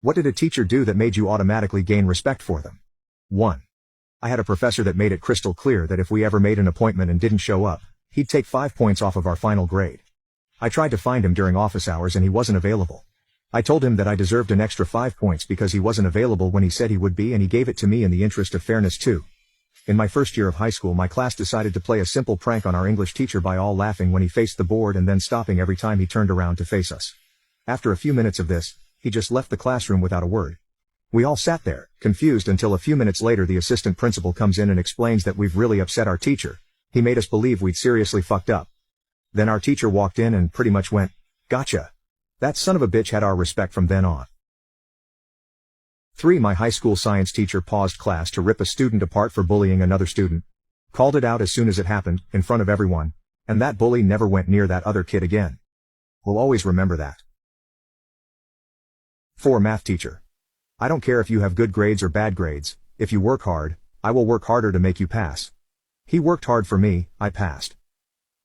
What did a teacher do that made you automatically gain respect for them? 1. I had a professor that made it crystal clear that if we ever made an appointment and didn't show up, he'd take 5 points off of our final grade. I tried to find him during office hours and he wasn't available. I told him that I deserved an extra 5 points because he wasn't available when he said he would be, and he gave it to me in the interest of fairness too. In my first year of high school, my class decided to play a simple prank on our English teacher by all laughing when he faced the board and then stopping every time he turned around to face us. After a few minutes of this, he just left the classroom without a word. We all sat there, confused, until a few minutes later the assistant principal comes in and explains that we've really upset our teacher. He made us believe we'd seriously fucked up. Then our teacher walked in and pretty much went, "Gotcha." That son of a bitch had our respect from then on. 3. My high school science teacher paused class to rip a student apart for bullying another student. Called it out as soon as it happened, in front of everyone, and that bully never went near that other kid again. We'll always remember that. 4. Math teacher. I don't care if you have good grades or bad grades, if you work hard, I will work harder to make you pass. He worked hard for me, I passed.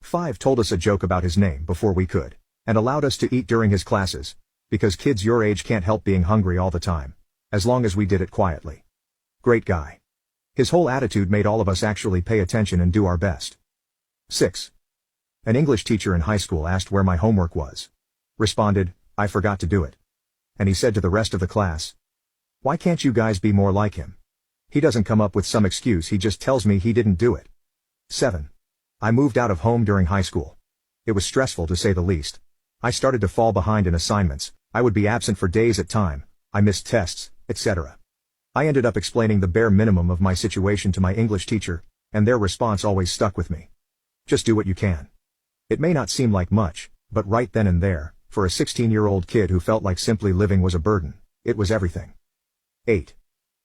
5. Told us a joke about his name before we could, and allowed us to eat during his classes, because kids your age can't help being hungry all the time, as long as we did it quietly. Great guy. His whole attitude made all of us actually pay attention and do our best. 6. An English teacher in high school asked where my homework was. Responded, "I forgot to do it." And he said to the rest of the class, "Why can't you guys be more like him? He doesn't come up with some excuse, he just tells me he didn't do it." 7. I moved out of home during high school. It was stressful to say the least. I started to fall behind in assignments, I would be absent for days at a time, I missed tests, etc. I ended up explaining the bare minimum of my situation to my English teacher, and their response always stuck with me. Just do what you can. It may not seem like much, but right then and there, for a 16-year-old kid who felt like simply living was a burden, it was everything. 8.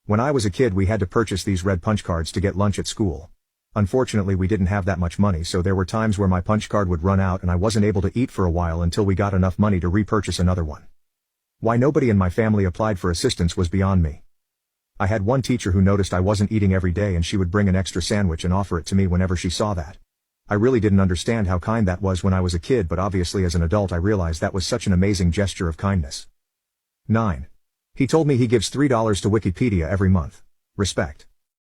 When I was a kid we had to purchase these red punch cards to get lunch at school. Unfortunately we didn't have that much money, so there were times where my punch card would run out and I wasn't able to eat for a while until we got enough money to repurchase another one. Why nobody in my family applied for assistance was beyond me. I had one teacher who noticed I wasn't eating every day and she would bring an extra sandwich and offer it to me whenever she saw that. I really didn't understand how kind that was when I was a kid, but obviously as an adult I realized that was such an amazing gesture of kindness. 9. He told me he gives $3 to Wikipedia every month. Respect.